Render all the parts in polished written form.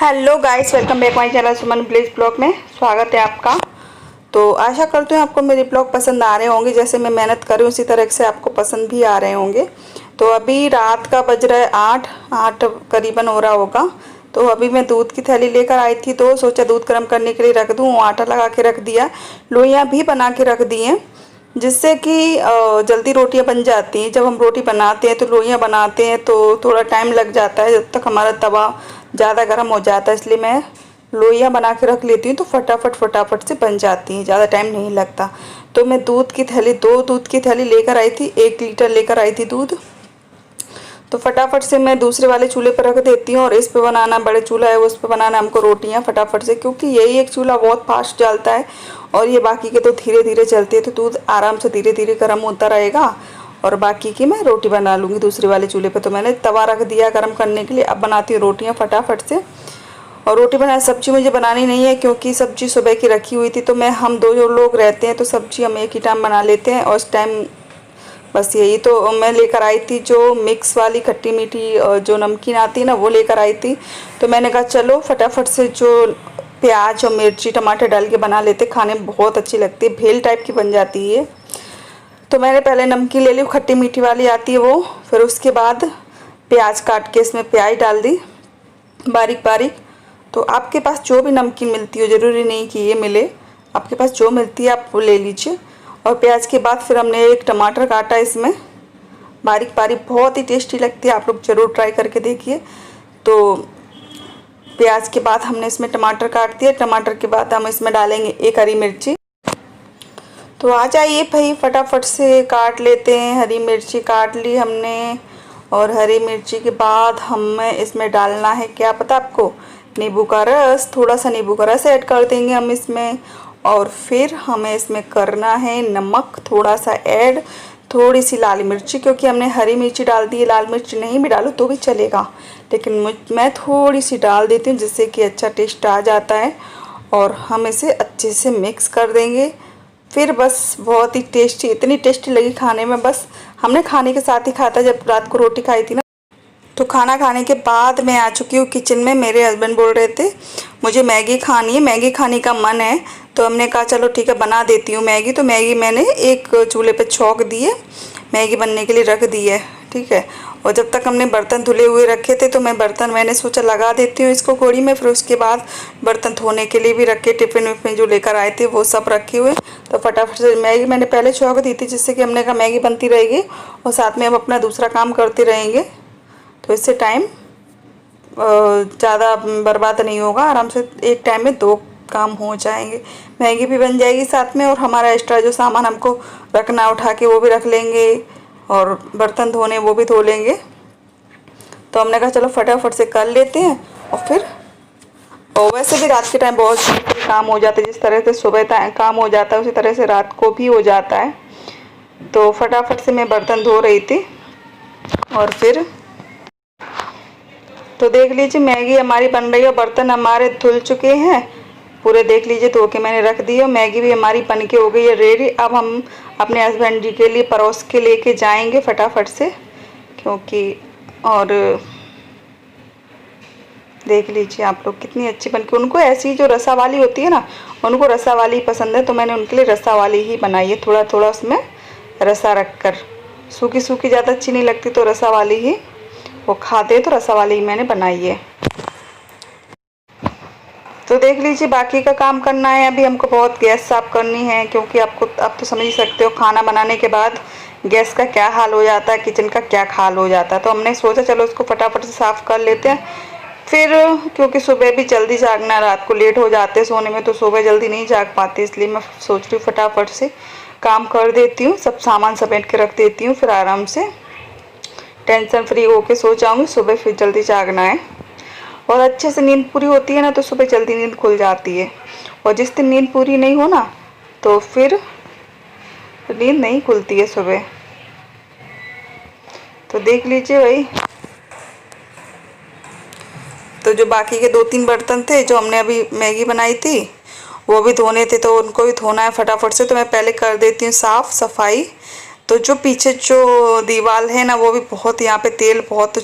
Hello guys, welcome back my channel Suman blaze blog में स्वागत है आपका। तो आशा करती हूँ आपको मेरे ब्लॉग पसंद आ रहे होंगे। जैसे मैं मेहनत कर रही हूँ उसी तरह से आपको पसंद भी आ रहे होंगे। तो अभी रात का बज रहा है 8 करीबन हो रहा होगा। तो अभी मैं दूध की थैली लेकर आई थी, तो सोचा दूध गर्म करने के लिए रख दूँ। आटा लगा के रख दिया, लोइयाँ भी बना के रख दी हैं, जिससे कि जल्दी रोटियां बन जाती हैं। जब हम रोटी बनाते हैं तो लोइयां बनाते हैं तो थोड़ा टाइम लग जाता है, जब तक हमारा तवा ज़्यादा गर्म हो जाता है। इसलिए मैं लोइयां बना के रख लेती हूँ तो फटाफट से बन जाती हैं, ज़्यादा टाइम नहीं लगता। तो मैं दूध की थैली 2 दूध की थैली लेकर आई थी, 1 लीटर लेकर आई थी दूध। तो फटाफट से मैं दूसरे वाले चूल्हे पर रख देती हूँ और इस पे बनाना, बड़े चूल्हा है उस पे बनाना हमको रोटियाँ फटाफट से, क्योंकि यही एक चूल्हा बहुत फास्ट जलता है और ये बाकी के तो धीरे धीरे चलती है। तो दूध आराम से धीरे धीरे गर्म होता रहेगा और बाकी की मैं रोटी बना लूँगी दूसरे वाले चूल्हे पे। तो मैंने तवा रख दिया गर्म करने के लिए। अब बनाती हूँ रोटियाँ फटाफट से। और रोटी बना, सब्जी मुझे बनानी नहीं है क्योंकि सब्जी सुबह की रखी हुई थी। तो मैं, हम 2 जो लोग रहते हैं तो सब्जी हम एक ही टाइम बना लेते हैं और उस टाइम बस यही। तो मैं लेकर आई थी जो मिक्स वाली खट्टी मीठी जो नमकीन आती है ना, वो लेकर आई थी। तो मैंने कहा चलो फटाफट से जो प्याज और मिर्ची टमाटर डाल के बना लेते, खाने में बहुत अच्छी लगती है, भेल टाइप की बन जाती है। तो मैंने पहले नमकीन ले ली, खट्टी मीठी वाली आती है वो। फिर उसके बाद प्याज काट के इसमें प्याज डाल दी बारीक बारीक। तो आपके पास जो भी नमकीन मिलती हो, ज़रूरी नहीं कि ये मिले, आपके पास जो मिलती है आप वो ले लीजिए। और प्याज के बाद फिर हमने एक टमाटर काटा इसमें बारीक बारीक, बहुत ही टेस्टी लगती है, आप लोग ज़रूर ट्राई करके देखिए। तो प्याज के बाद हमने इसमें टमाटर काट दिया। टमाटर के बाद हम इसमें डालेंगे 1 हरी मिर्ची। तो आ जाइए भाई, फटाफट से काट लेते हैं। हरी मिर्ची काट ली हमने और हरी मिर्ची के बाद हमें इसमें डालना है, क्या पता आपको, नींबू का रस। थोड़ा सा नींबू का रस ऐड कर देंगे हम इसमें। और फिर हमें इसमें करना है नमक थोड़ा सा ऐड, थोड़ी सी लाल मिर्ची, क्योंकि हमने हरी मिर्ची डाल दी है। लाल मिर्ची नहीं भी डालो तो भी चलेगा, लेकिन मैं थोड़ी सी डाल देती हूँ जिससे कि अच्छा टेस्ट आ जाता है। और हम इसे अच्छे से मिक्स कर देंगे। फिर बस बहुत ही टेस्टी, इतनी टेस्टी लगी खाने में। बस हमने खाने के साथ ही खाया था, जब रात को रोटी खाई थी ना। तो खाना खाने के बाद मैं आ चुकी हूँ किचन में। मेरे हस्बैंड बोल रहे थे मुझे मैगी खानी है, मैगी खाने का मन है। तो हमने कहा चलो ठीक है बना देती हूँ मैगी। तो मैगी मैंने एक चूल्हे पे छौंक दी है, मैगी बनने के लिए रख दी है, ठीक है। और जब तक हमने बर्तन धुले हुए रखे थे तो मैं बर्तन, मैंने सोचा लगा देती हूँ इसको कोड़ी में। फिर उसके बाद बर्तन धोने के लिए भी रखे, टिफ़िन विफ़िन जो लेकर आए थे वो सब रखे हुए। तो फटाफट से मैगी मैंने पहले छौंक दी थी, जिससे कि हमने कहा मैगी बनती रहेगी और साथ में हम अपना दूसरा काम करते रहेंगे। तो इससे टाइम ज़्यादा बर्बाद नहीं होगा, आराम से एक टाइम में 2 काम हो जाएंगे। मैगी भी बन जाएगी साथ में और हमारा एक्स्ट्रा जो सामान हमको रखना उठा के वो भी रख लेंगे और बर्तन धोने वो भी धो लेंगे। तो हमने कहा चलो फटाफट से कर लेते हैं। और वैसे भी रात के टाइम बहुत सारे काम हो जाते हैं, जिस तरह से सुबह काम हो जाता है उसी तरह से रात को भी हो जाता है। तो फटाफट से मैं बर्तन धो रही थी। और फिर तो देख लीजिए मैगी हमारी बन रही है, बर्तन हमारे धुल चुके हैं पूरे, देख लीजिए धो के मैंने रख दी है। मैगी भी हमारी बन के हो गई है रेडी। अब हम अपने हस्बैंड जी के लिए परोस के लेके जाएंगे फटाफट से, क्योंकि और देख लीजिए आप लोग कितनी अच्छी बन के, उनको ऐसी जो रसा वाली होती है ना, उनको रसा वाली पसंद है। तो मैंने उनके लिए रसा वाली ही बनाई है, थोड़ा थोड़ा उसमें रसा रख कर। सूखी सूखी ज़्यादा अच्छी नहीं लगती, तो रसा वाली ही वो खाते हैं, तो रसा वाली ही मैंने बनाई है। तो देख लीजिए बाकी का काम करना है अभी हमको, बहुत गैस साफ़ करनी है, क्योंकि आपको, आप तो समझ ही सकते हो खाना बनाने के बाद गैस का क्या हाल हो जाता है, किचन का क्या हाल हो जाता है। तो हमने सोचा चलो इसको फटाफट से साफ़ कर लेते हैं। फिर क्योंकि सुबह भी जल्दी जागना, रात को लेट हो जाते हैं सोने में, तो सुबह जल्दी नहीं जाग पाते, इसलिए मैं सोच रही हूँ फटाफट से काम कर देती हूँ, सब सामान समेट के रख देती हूँ। फिर आराम से टेंशन फ्री होके सो जाऊँगी, सुबह फिर जल्दी जागना है। और अच्छे से नींद पूरी होती है ना तो सुबह जल्दी नींद खुल जाती है। और जिस दिन नींद पूरी नहीं हो ना तो फिर नींद नहीं खुलती है सुबह। तो देख लीजिए भाई, तो जो बाकी के 2-3 बर्तन थे जो हमने अभी मैगी बनाई थी वो भी धोने थे, तो उनको भी धोना है फटाफट से। तो मैं पहले कर देती हूँ साफ़ सफाई। तो जो पीछे जो दीवार है ना वो भी बहुत, यहाँ पे तेल बहुत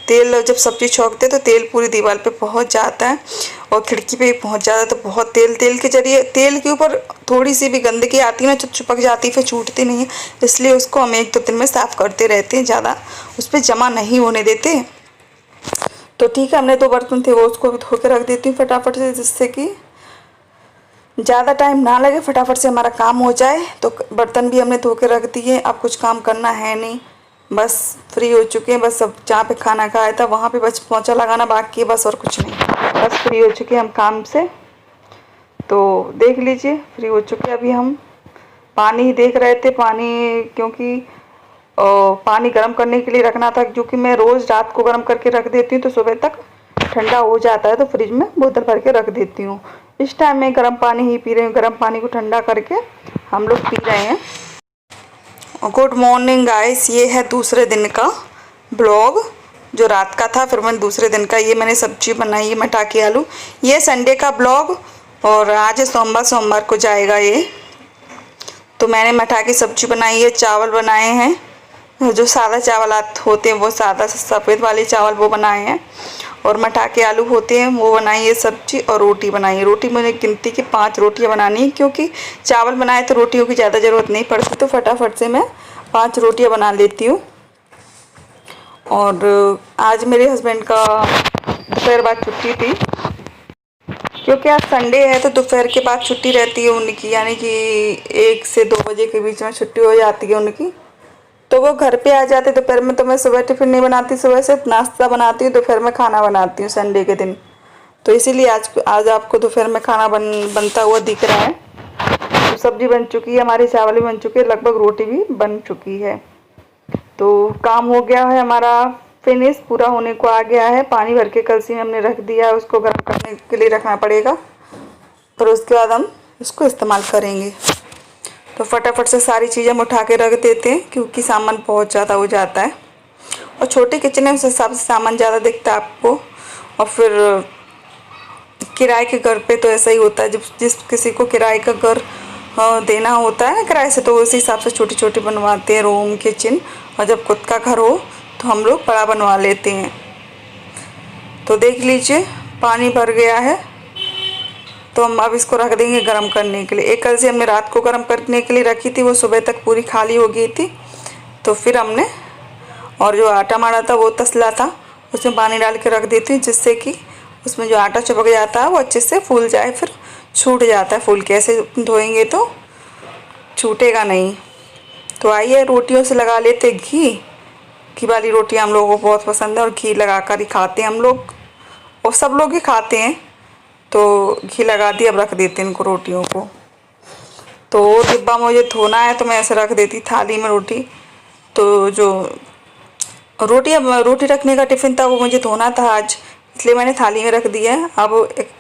तेल जब सब्जी छोंकते तो तेल पूरी दीवार पे पहुंच जाता है और खिड़की पे भी पहुंच जाता है। तो बहुत तेल के जरिए, तेल के ऊपर थोड़ी सी भी गंदगी आती है ना, चिपक जाती है, फिर छूटती नहीं है। इसलिए उसको हम 1-2 दिन में साफ़ करते रहते हैं, ज़्यादा उस पर जमा नहीं होने देते। तो ठीक है, हमने 2 बर्तन थे वो उसको भी धो के रख देती हूँ फटाफट से, जिससे कि ज़्यादा टाइम ना लगे, फटाफट से हमारा काम हो जाए। तो बर्तन भी हमने धो के रख दिए। अब कुछ काम करना है नहीं, बस फ्री हो चुके हैं। बस अब जहाँ पे खाना खाया था वहाँ पे बस पोंछा लगाना बाकी है, बस और कुछ नहीं। बस फ्री हो चुके हैं हम काम से। तो देख लीजिए फ्री हो चुके हैं। अभी हम पानी ही देख रहे थे, पानी, क्योंकि पानी गर्म करने के लिए रखना था, क्योंकि मैं रोज़ रात को गर्म करके रख देती हूँ तो सुबह तक ठंडा हो जाता है। तो फ्रिज में बोतल भर के रख देती हूँ। इस टाइम मैं गर्म पानी ही पी रही हूँ, गर्म पानी को ठंडा करके हम लोग पी रहे हैं। गुड मॉर्निंग गाइस, ये है दूसरे दिन का ब्लॉग, जो रात का था। फिर मैंने दूसरे दिन का, ये मैंने सब्जी बनाई है मटर के आलू। ये संडे का ब्लॉग, और आज सोमवार को जाएगा ये। तो मैंने मटर की सब्जी बनाई है, चावल बनाए हैं, जो सादा चावल होते हैं वो सादा सफ़ेद वाले चावल वो बनाए हैं, और मटर के आलू होते हैं वो बनाई है सब्जी, और रोटी बनाई है। रोटी मैंने गिनती की 5 रोटियां बनानी है, क्योंकि चावल बनाए तो रोटियों की ज़्यादा ज़रूरत नहीं पड़ती। तो फटाफट से मैं 5 रोटियां बना लेती हूँ। और आज मेरे हस्बैंड का दोपहर बाद छुट्टी थी, क्योंकि आज संडे है तो दोपहर के बाद छुट्टी रहती है उनकी, यानी कि 1 से 2 बजे के बीच में छुट्टी हो जाती है उनकी। तो वो घर पे आ जाते दोपहर में। तो मैं सुबह टिफ़िन नहीं बनाती, सुबह से नाश्ता बनाती हूँ, दोपहर में खाना बनाती हूँ संडे के दिन। तो इसीलिए आज आपको दोपहर में खाना बनता हुआ दिख रहा है। तो सब्जी बन चुकी है हमारी, चावल भी बन चुके हैं, लगभग रोटी भी बन चुकी है। तो काम हो गया है हमारा फिनिश, पूरा होने को आ गया है। पानी भर के कलसी में हमने रख दिया है, उसको गर्म करने के लिए रखना पड़ेगा, फिर उसके बाद हम इसको इस्तेमाल करेंगे। तो फटाफट से सारी चीज़ें हम उठा के रख देते हैं, क्योंकि सामान बहुत ज़्यादा हो जाता है। और छोटे किचन है, उस हिसाब से सामान ज़्यादा दिखता है आपको। और फिर किराए के घर पे तो ऐसा ही होता है, जब जिस किसी को किराए का घर देना होता है ना किराए से, तो उसी हिसाब से छोटे छोटे बनवाते हैं रूम किचन। और जब खुद का घर हो तो हम लोग बड़ा बनवा लेते हैं। तो देख लीजिए पानी भर गया है, तो हम अब इसको रख देंगे गर्म करने के लिए। एक कल से हमने रात को गर्म करने के लिए रखी थी, वो सुबह तक पूरी खाली हो गई थी। तो फिर हमने, और जो आटा माड़ा था वो तसला था, उसमें पानी डाल के रख देती हूँ, जिससे कि उसमें जो आटा चिपक जाता है वो अच्छे से फूल जाए, फिर छूट जाता है फूल के। ऐसे धोएंगे तो छूटेगा नहीं। तो आइए रोटियों से लगा लेते घी वाली रोटियाँ हम लोगों को बहुत पसंद है, और घी लगा कर ही खाते हैं हम लोग, और सब लोग ही खाते हैं। तो घी लगा दिया, अब रख देते हैं इनको रोटियों को। तो डिब्बा मुझे धोना है, तो मैं ऐसे रख देती थाली में रोटी। तो जो रोटी रखने का टिफ़िन था वो मुझे धोना था आज, इसलिए मैंने थाली में रख दिया है। अब एक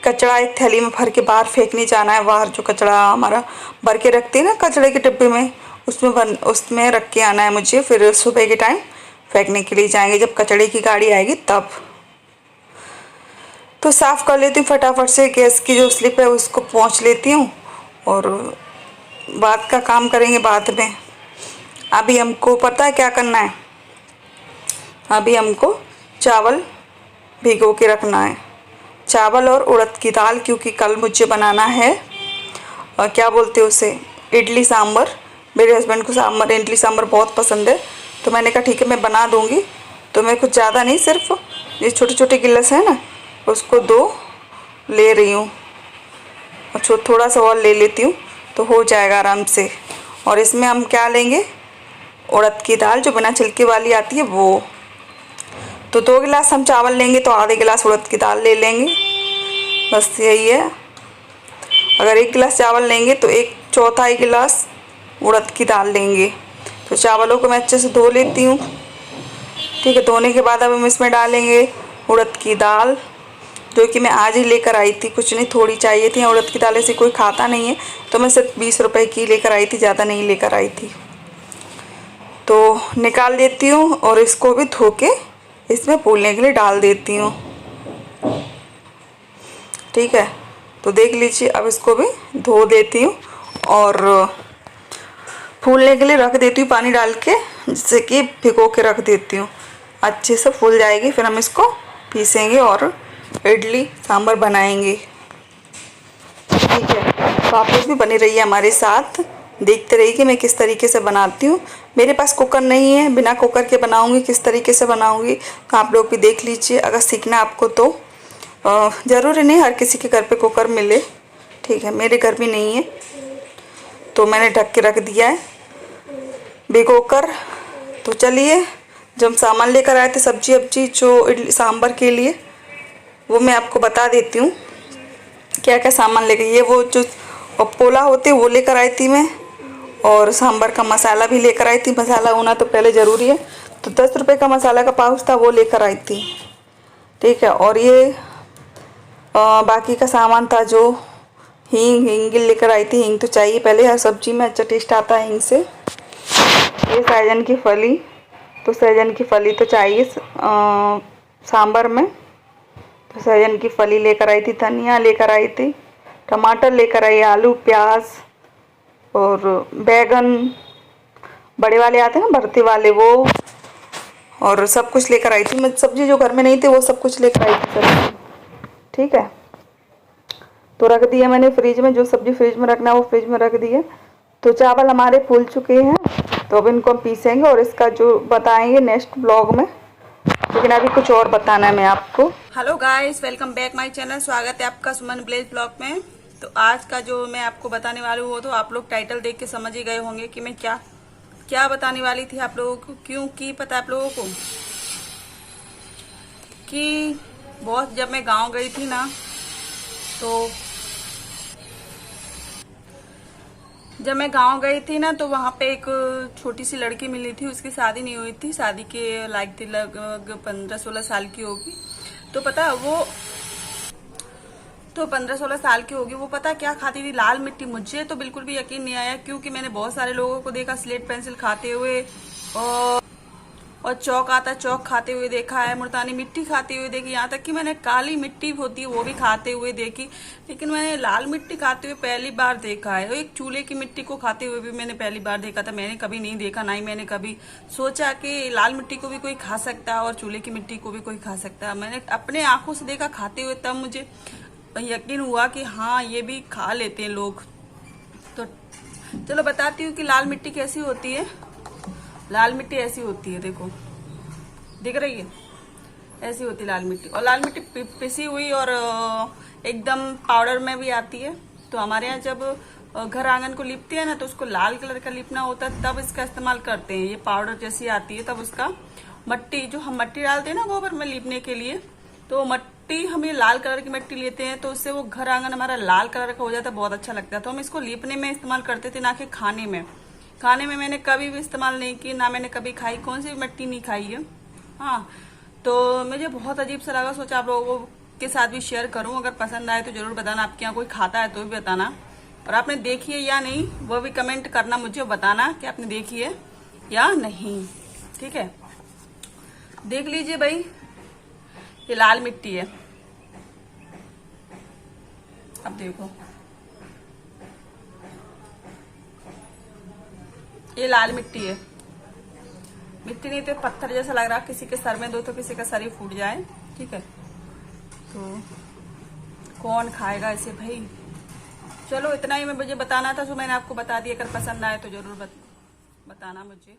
कचड़ा एक थैली में भर के बाहर फेंकने जाना है। बाहर जो कचड़ा हमारा भर के रखते हैं ना कचड़े के डिब्बे में, उसमें रख के आना है मुझे। फिर सुबह के टाइम फेंकने के लिए जाएंगे, जब कचड़े की गाड़ी आएगी तब। तो साफ़ कर लेती हूँ फटाफट से, गैस की जो स्लिप है उसको पोंछ लेती हूँ, और बाद का काम करेंगे बाद में। अभी हमको पता है क्या करना है, अभी हमको चावल भिगो के रखना है, चावल और उड़द की दाल, क्योंकि कल मुझे बनाना है और क्या बोलते हैं उसे, इडली सांभर। मेरे हस्बैंड को इडली सांभर बहुत पसंद है, तो मैंने कहा ठीक है मैं बना दूँगी। तो मैं कुछ ज़्यादा नहीं, सिर्फ ये छोटे छोटे गिलास है ना, उसको 2 ले रही हूँ, और थोड़ा सा और ले लेती हूँ तो हो जाएगा आराम से। और इसमें हम क्या लेंगे, उड़द की दाल जो बिना छिलके वाली आती है वो। तो 2 गिलास हम चावल लेंगे तो आधे गिलास उड़द की दाल ले लेंगे, बस यही है। अगर 1 गिलास चावल लेंगे तो 1/4 गिलास उड़द की दाल लेंगे। तो चावलों को मैं अच्छे से धो लेती हूँ, ठीक है। धोने के बाद अब हम इसमें डालेंगे उड़द की दाल, जो कि मैं आज ही लेकर आई थी, कुछ नहीं थोड़ी चाहिए थी। उड़द की दाल ऐसे कोई खाता नहीं है, तो मैं सिर्फ 20 रुपए की लेकर आई थी, ज़्यादा नहीं लेकर आई थी। तो निकाल देती हूँ, और इसको भी धो के इसमें फूलने के लिए डाल देती हूँ, ठीक है। तो देख लीजिए अब इसको भी धो देती हूँ और फूलने के लिए रख देती हूँ पानी डाल के, जिससे कि भिगो के रख देती हूँ, अच्छे से फूल जाएगी। फिर हम इसको पीसेंगे और इडली सांभर बनाएंगे। ठीक है, तो आप लोग भी बने रहिए हमारे साथ, देखते रहिए कि मैं किस तरीके से बनाती हूँ। मेरे पास कुकर नहीं है, बिना कुकर के बनाऊँगी, किस तरीके से बनाऊँगी तो आप लोग भी देख लीजिए। अगर सीखना आपको तो ज़रूरी नहीं हर किसी के घर पे कुकर मिले। ठीक है, मेरे घर भी नहीं है, तो मैंने ढक के रख दिया है भिगो कर। तो चलिए, जो हम सामान लेकर आए थे सब्जी वब्जी जो इडली सांभर के लिए, वो मैं आपको बता देती हूँ क्या क्या सामान लेकर। ये वो जो पोला होते वो लेकर आई थी मैं, और सांभर का मसाला भी लेकर आई थी। मसाला होना तो पहले ज़रूरी है, तो 10 रुपये का मसाला का पाउच था, वो लेकर आई थी। ठीक है, और ये बाकी का सामान था जो हींग लेकर आई थी। हींग तो चाहिए पहले, हर सब्जी में अच्छा टेस्ट आता है हींग से। ये सहजन की फली, तो सहजन की फली तो चाहिए सांभर में, तो सहजन की फली लेकर आई थी। धनिया लेकर आई थी, टमाटर लेकर आई, आलू प्याज और बैगन बड़े वाले आते हैं ना भरते वाले, वो, और सब कुछ लेकर आई थी मैं। सब्जी जो घर में नहीं थी वो सब कुछ लेकर आई थी सब्जी। ठीक है, तो रख दिया मैंने फ्रिज में, जो सब्जी फ्रिज में रखना है वो फ्रिज में रख दिए। तो चावल हमारे फूल चुके हैं, तो अब इनको हम पीसेंगे और इसका जो बताएंगे नेक्स्ट ब्लॉग में। लेकिन अभी कुछ और बताना है मैं आपको। Hello guys, welcome back my channel. स्वागत है आपका सुमन ब्लेज ब्लॉग में। तो आज का जो मैं आपको बताने वाली हूँ, तो आप लोग टाइटल देख के समझ ही गए होंगे कि मैं क्या बताने वाली थी आप लोगों को। क्योंकि पता है आप लोगों को कि बहुत, जब मैं गाँव गई थी ना, तो जब मैं गांव गई थी ना, तो वहाँ पे एक छोटी सी लड़की मिली थी, उसकी शादी नहीं हुई थी, शादी के लायक थी, लगभग 15-16 साल की होगी। तो पता है वो, तो 15-16 साल की होगी वो, पता क्या खाती थी? लाल मिट्टी। मुझे तो बिल्कुल भी यकीन नहीं आया, क्योंकि मैंने बहुत सारे लोगों को देखा स्लेट पेंसिल खाते हुए, और चौक खाते हुए देखा है, मुल्तानी मिट्टी खाते हुए देखी, यहाँ तक कि मैंने काली मिट्टी होती है वो भी खाते हुए देखी। लेकिन मैंने लाल मिट्टी खाते हुए पहली बार देखा है। एक चूल्हे की मिट्टी को खाते हुए भी मैंने पहली बार देखा था। मैंने कभी नहीं देखा, ना ही मैंने कभी सोचा कि लाल मिट्टी को भी कोई खा सकता है और चूल्हे की मिट्टी को भी कोई खा सकता है। मैंने अपने आंखों से देखा खाते हुए, तब मुझे यकीन हुआ कि हाँ, ये भी खा लेते हैं लोग। तो चलो बताती हूँ कि लाल मिट्टी कैसी होती है। लाल मिट्टी ऐसी होती है, देखो, दिख रही है? ऐसी होती है लाल मिट्टी। और लाल मिट्टी पिसी हुई और एकदम पाउडर में भी आती है। तो हमारे यहाँ जब घर आंगन को लिपते हैं ना, तो उसको लाल कलर का लिपना होता है, तब इसका इस्तेमाल करते हैं। ये पाउडर जैसी आती है, तब उसका मट्टी, जो हम मट्टी डालते हैं ना गोबर में लिपने के लिए, तो मट्टी, हम ये लाल कलर की मट्टी लेते हैं, तो उससे वो घर आंगन हमारा लाल कलर का हो जाता है, बहुत अच्छा लगता है। तो हम इसको लिपने में इस्तेमाल करते थे, ना कि खाने में। खाने में मैंने कभी भी इस्तेमाल नहीं की, ना मैंने कभी खाई, कौन सी भी मिट्टी नहीं खाई है। हाँ, तो मुझे बहुत अजीब सा लगा, सोचा आप लोगों के साथ भी शेयर करूं। अगर पसंद आए तो जरूर बताना, आपके यहाँ कोई खाता है तो भी बताना, और आपने देखी है या नहीं वो भी कमेंट करना, मुझे बताना कि आपने देखी है या नहीं। ठीक है, देख लीजिए भाई, ये लाल मिट्टी है। अब देखो, ये लाल मिट्टी है। मिट्टी नहीं तो पत्थर जैसा लग रहा, किसी के सर में दो तो किसी का सर ही फूट जाए। ठीक है, तो कौन खाएगा इसे भाई। चलो, इतना ही मैं मुझे बताना था, जो मैंने आपको बता दिया। अगर पसंद आए तो जरूर बताना मुझे।